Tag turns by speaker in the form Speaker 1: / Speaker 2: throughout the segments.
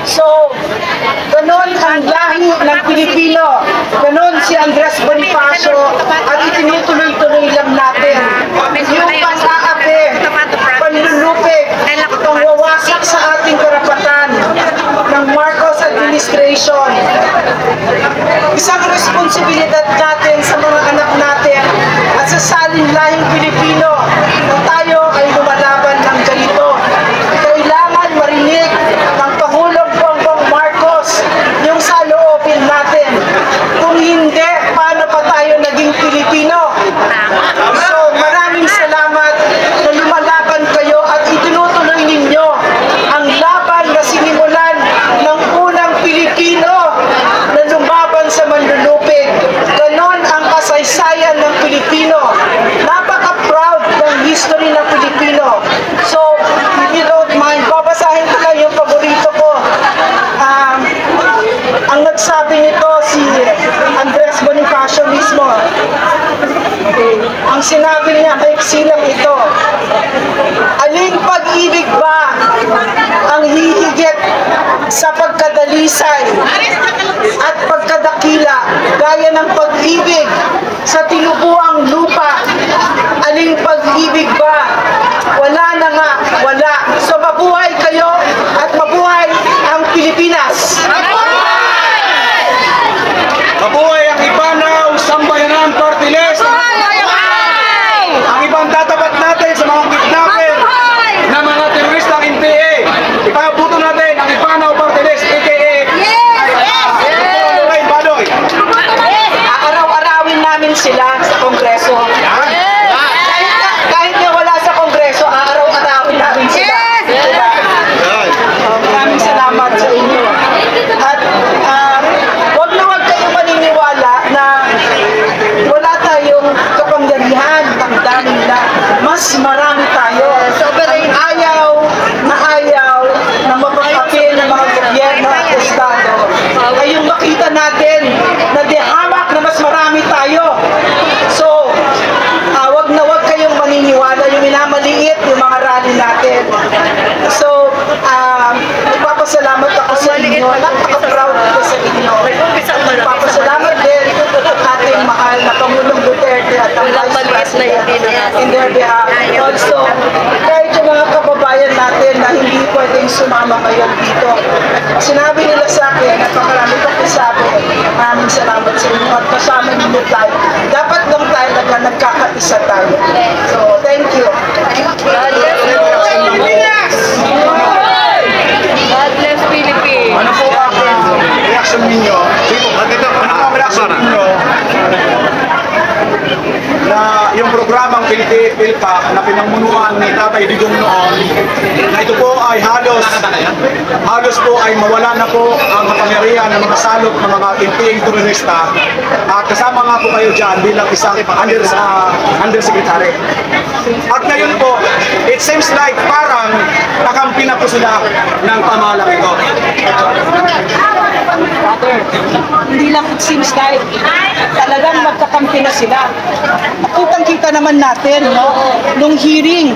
Speaker 1: So, ganon ang lahi ng Pilipino. Ganon si Andres Bonifacio at itinutuloy-tuloy lang natin. Yung pang-aapi, panlulupig, pangwawasak sa ating karapatan ng Marcos administration. Isang responsibilidad natin sa mga anak natin at sa salinlahing Pilipino na tayo ay lumalaban ng ganito. Kailangan marinig ng Pangulong Bongbong Marcos yung saloobin natin. Kung hindi, paano pa tayo naging Pilipino? So, maraming salamat na lumalaban kayo at itinutuloy ninyo ang laban na sinimulan ng unang Pilipino na lumaban sa manlulupig. Ganon ang kasaysayan ng Pilipino. Napaka-proud ng history ng Pilipino. So, if you don't mind, babasahin ko lang yung paborito ko. Ang nagsabi nito si Andres Bonifacio mismo. Ang sinabi niya, maiksi lang ito. Aling pag-ibig ba ang hihigit sa pagkadalisay at pagkadakila gaya ng pag-ibig sa tinubuang lupa? Aling pag-ibig ba? Wala na nga, wala. So mabuhay kayo at mabuhay ang Pilipinas.
Speaker 2: Mabuhay ang Ibanaw Sambayanan Party List! Ang ibang tatapat natin sa mga kidnapper na mga teroristang NPA. Ipabuto natin ang Ibanaw Party List, a.k.a. Lorraine Badoy.
Speaker 1: Aaraw-arawin namin sila sa Kongreso. Kahit nga wala sa Kongreso, aaraw-arawin namin sila. Maraming salamat sa inyo. At wag na wag kayong maniniwala na wala tayong kapangyarihan. Tandaan nila, mas marami tayo. Ang ayaw na mapagpapil ng mga gobyerno at estado ay yung makita natin na di hamak na mas marami tayo. So, wag na wag kayong maniniwala yung minamaliit yung mga rally natin. So, nagpapasalamat ako sa inyo. Napaka-proud ko sa inyo. Nagpapasalamat din ating mahal na Pangulong Duterte at ang Vice President in their behalf. Also, kahit yung mga kababayan natin na hindi pwedeng sumama ngayon dito. Sinabi nila sa akin, napakarami kong sabi, maraming salamat sa inyo at kasama ninyo tayo. Dapat lang tayo nagkakaisa tayo. So, thank you.
Speaker 3: God bless Philippines! God bless Philippines!
Speaker 2: Ano po ang reaction ninyo? Ano po ang reaction ninyo na yung programang PILPAC na pinangmunuan ni Tatay Digong noon, na ito po ay halos po ay mawala na po ang kapangyarihan ng mga salot ng mga inting turista, at kasama nga po kayo dyan bilang isang undersecretary. At ngayon po, it seems like parang nakampi na po sila ng pamahalang ito.
Speaker 1: Hindi lang it seems like talagang magkakampi na sila. Kitang-kita naman natin, no? Nung hearing,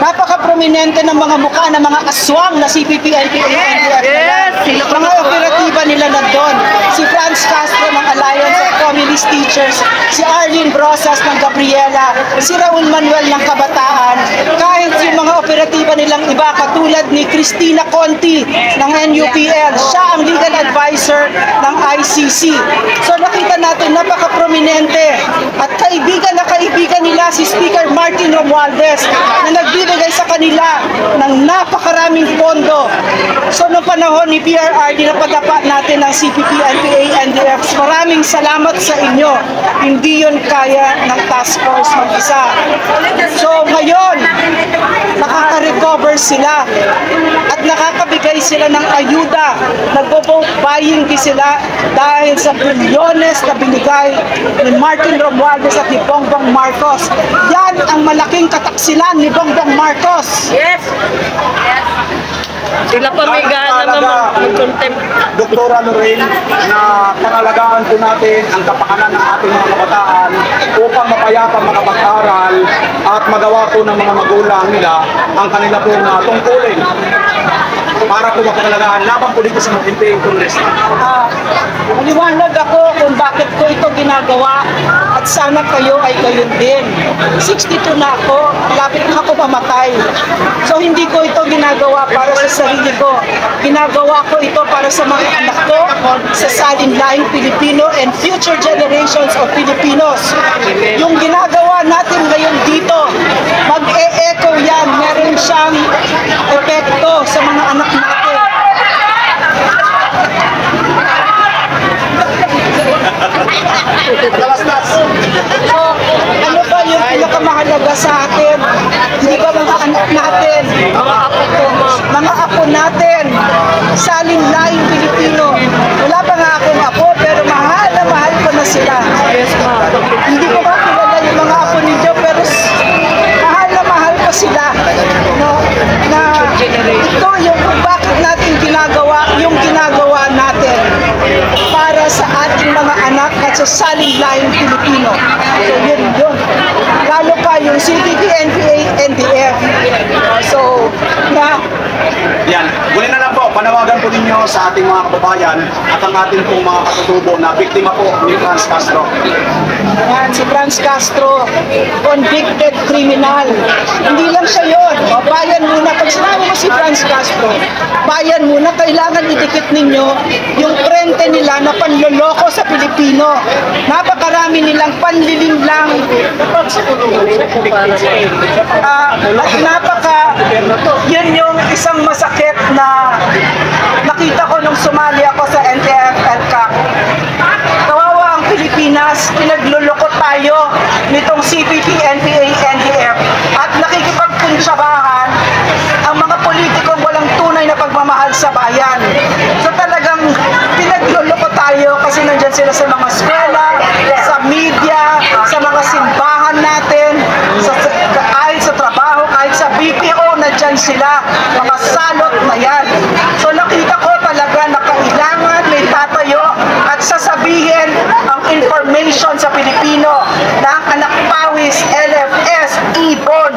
Speaker 1: napaka-prominente ng mga mukha ng mga aswang na CPP, NPA, NDF. Mga operatiba nila nandun. Si Franz Castro ng Alliance of Communist Teachers, si Arlene Brosas ng Gabriela, si Raul Manuel ng Kabataan, kahit yung mga operatiba nilang iba katulad ni Cristina Conti ng NUPL, siya ang legal advisor ng ICC. So nakita natin napaka-prominente at kaibigan na kaibigan nila si Speaker Martin Romualdez na nagbibigay sa kanila ng napakaraming pondo. So noong panahon ni PRRD na pagdapat natin ng CPP, NPA, NDF, maraming salamat sa inyo. Hindi yun kaya ng task force mag-isa. So ngayon, nakaka-recover sila at nakakabigay sila ng ayuda. Nagbo-vote buying din sila dahil sa bilyones na binigay ni Martin Romualdez at ni Bongbong Marcos. Yan ang malaking kataksilan ni Bongbong Marcos.
Speaker 3: Yes! Sila pa may gana naman mag-contempt.
Speaker 2: Doktora Lorraine, na pangalagaan po natin ang kapakanan ng ating mga kabataan upang mapayapa makapag-aral at magawa po ng mga magulang nila ang kanila po na tungkulin. para po mapangalagaan laban po dito sa mga NPA Congress.
Speaker 1: Maliwanag ako kung bakit ko ito ginagawa at sana kayo ay gayon din. 62 na ako, lapit na ako mamatay. So hindi ko ito ginagawa para sa sarili ko. Ginagawa ko ito para sa mga anak ko, sa salinlaing Pilipino and future generations of Filipinos. Yung ginagawa natin ngayon dito, mag-e-echo yan. Meron siyang epekto sa mga anak natin. So, ano ba yung pinakamahalaga sa atin? Hindi ba mga anak natin? Mga apo natin. Salinlaing Pilipino. Wala pa nga akong apo, pero mahal na mahal ko na sila. Hindi ko ba kilala yung mga apo ninyo, pero mahal na mahal ko sila. No? Na ito yung kung bakit natin ginagawa, yung ginagawa natin para sa ating mga anak at sa salinlaing Pilipino. So yun. Lalo pa yung CPP, NPA, NDF. So,
Speaker 2: Yan, muli na lang po, panawagan po ninyo sa ating mga kababayan at ang ating pong mga katutubo na biktima po ni Franz Castro.
Speaker 1: yan, si Franz Castro, convicted criminal. Hindi lang siya yun. O, bayan muna. Pag sinabi mo si Franz Castro, bayan muna, kailangan idikit ninyo yung prente nila na panloloko sa Pilipino. Napakarami nilang panlilinlang. Yun yung isang masakit na nakita ko nung sumali ako sa NTF-ELCAC. Kawawa ang Pilipinas, pinagluloko tayo nitong CPP, NPA, NDF at nakikipagkunsyabahan ang mga politikong walang tunay na pagmamahal sa bayan. So talagang pinagluloko tayo kasi nandyan sila sa mga eskwela, sa media, sa mga simbahan natin, kahit sa trabaho, kahit sa BPO, nandyan sila, mga salot na yan. So nakita ko talaga na kailangan may tatayo at sasabihin ang information sa Pilipino na ang anak pawis, LFS, IBON,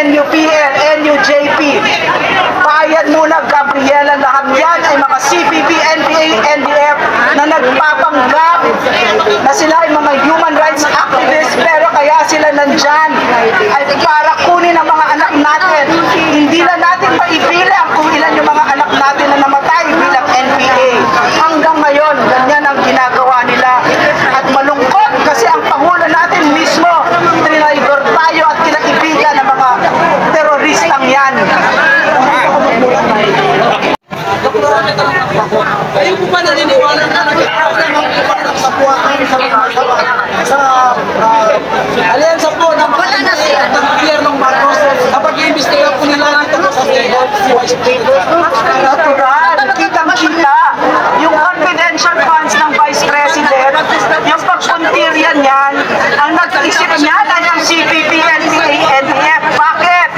Speaker 1: NUPL, NUJP, bayan muna Gabriela, lahat yan ay mga CPP, NPA, NDF na nagpapanggap na sila ay mga human rights activists, pero kaya sila nandyan ay para kunin ang mga anak natin. Hindi na natin maibilang kung ilan yung mga anak natin na namatay bilang NPA. Hanggang ngayon, ganyan ang ginagawa nila. At malungkot kasi ang Pangulo natin mismo, trinigor tayo at kinaibigan ng mga teroristang yan.
Speaker 4: Kayo po ba naniniwala na nagkakaroon ng mga kapuatan sa alyansa po ng gobyernong Marcos kapag i-imbestiga po nila dito sa Vice
Speaker 1: Natural, kitang-kita yung confidential funds ng Vice President, yung pagpuntirya niyan, ang nag-isip niya na yung CPP, NPA, NDF. Bakit?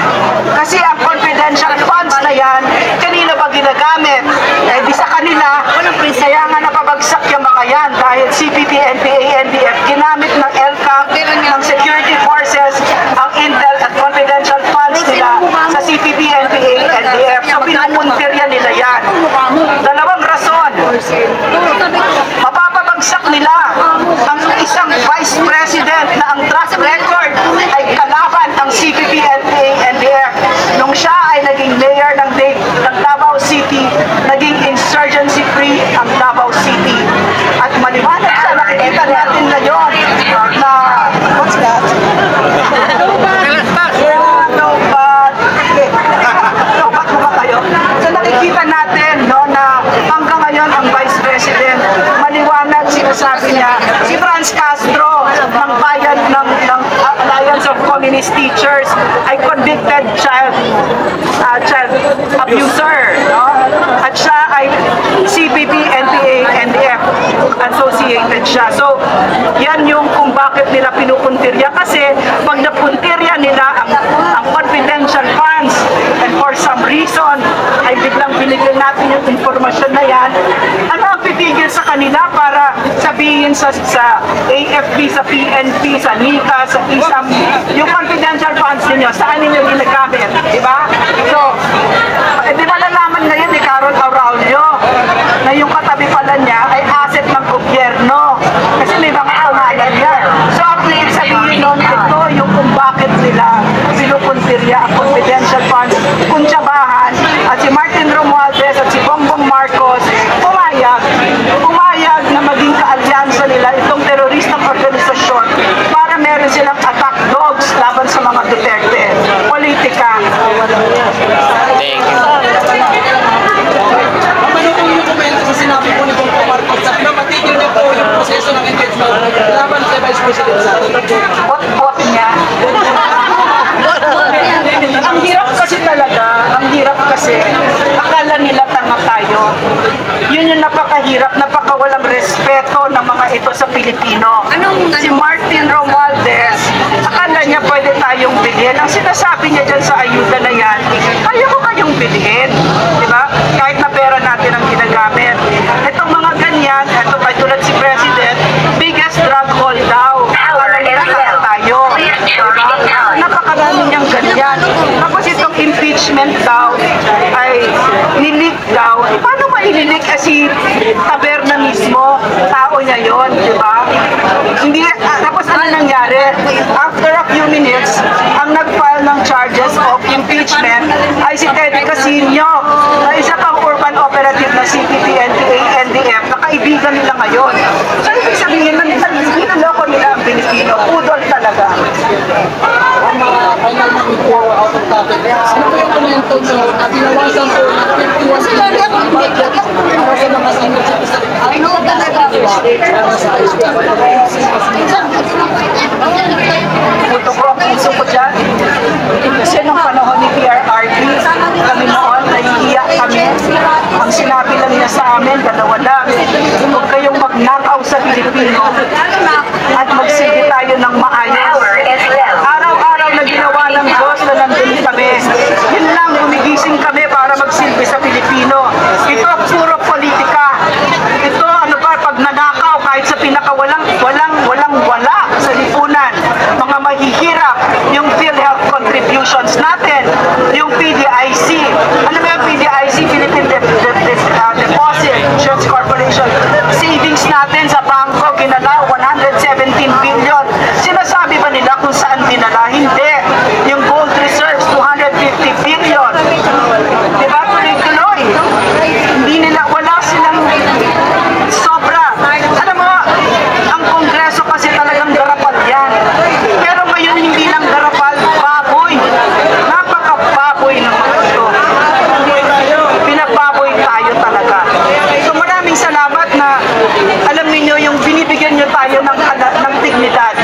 Speaker 1: Kasi ang confidential funds na yan, kanina ba ginagamit? Eh di sa kanila, kaya nga napabagsak yung mga yan dahil CPP, NPA, NDF, ginamit ng ELCAC, ng security forces, ang intel at confidential funds nila sa CPP, NPA, NDF. So pinupuntirya nila yan. Dalawang rason. Mapapabagsak nila ang isang vice president na ang track record ay kalaban ng CPP, NPA, NDF. Nung siya ay naging mayor ng Davao City, naging insurgency free ang Davao City. At maliwanag siya, nakikita natin ngayon na, what's that? Lobat mo ba kayo? So nakikita natin no, na hanggang ngayon ang Vice President, maliwanag sinasabi niya, si Franz Castro ng bayan ng Alliance of Communist Teachers ay convicted child abuser. No? At siya ay CPP, NPA, NDF associated siya. So, yan yung kung bakit nila pinupuntirya. Kasi pag napuntirya nila ang confidential funds and for some reason ay biglang binigyan natin yung informasyon na yan, ano ang titigil sa kanila para sabihin sa AFP, sa PNP, sa NICA, sa ISAM, yung confidential funds ninyo, saan ninyo ginagamit? Diba? So, di malalaman ngayon, na yung katabi pala niya ay asset ng gobyerno. Kasi may mga pangalan yan. So ang ibig sabihin nun, ito yung kung bakit nila pinupuntirya ang confidential funds, kuntsabahan, at si Martin Romualdez at si Bongbong Marcos pumayag na maging kaalyansa nila itong teroristang organisasyon para meron silang attack dogs laban sa mga Duterte. Politika.
Speaker 5: Thank you.
Speaker 4: Ano po yung komento sa sinabi po ni Bongbong Marcos na matigil niya po yung proseso ng engagement laban kay Vice President Sara?
Speaker 1: Bot niya. Ang hirap kasi talaga, akala nila tanga tayo. Yun yung napakahirap, napakawalang respeto ng mga ito sa Pilipino. Si Martin Romualdez, akala niya pwede tayong bilhin. Ang sinasabi niya dyan sa ayuda na yan, kaya ko kayong bilhin. Di ba? Kahit na pera natin ang ginagamit. Itong mga ganyan, ito tulad si President, biggest drug haul daw. Akala nila tanga tayo. Diba? Napakarami niyang ganyan. Tapos itong impeachment daw ay nilik daw. Eh, paano maililik si Taberna mismo? Tao niya yon, di ba? Hindi, tapos ano nangyari? After a few minutes, ang nag-file ng charges of impeachment ay si Teddy Casino, na isa pang urban operative na CPP, NPA, NDF, na kaibigan nila ngayon. So, ibig sabihin, niloloko nila ang Pilipino. Udol talaga.
Speaker 4: Ang mga final na po out of topic. Ano po yung komento nyo na binawasan po ng 51 budget para sa mga senior citizen? Ano talaga?
Speaker 1: Puto ko ang puso ko dyan. Kasi nung panahon ni PRRD, kami noon, nahihiya kami. Ang sinabi lang niya sa amin, dalawa lang. Huwag kayong magnakaw sa Pilipino at magsilbi tayo ng maayos. Araw-araw na ginawa ng Diyos na nandun kami. Yun lang, gumigising kami para magsilbi sa Pilipino. Ito puro politika. Ito ano ba, pag nanakaw kahit sa pinakawalang wala sa lipunan, mga mahihirap, yung PhilHealth contributions natin, yung PDIC. Ano ba yung PDIC? Philippine Deposit Insurance Corporation. Savings natin sa bangko, ginala 117 billion. Sinasabi ba nila kung saan dinala? Hindi. Yung gold reserves, 250 billion. Diba? Tuloy-tuloy. Hindi nila, wala silang sobra. Alam mo, ang Kongreso kasi talagang garapal yan. Pero ngayon hindi lang garapal, baboy. Napaka-baboy ng mga ito. Pinababoy tayo talaga. So maraming salamat na alam niyo yung binibigyan niyo tayo ng dignidad.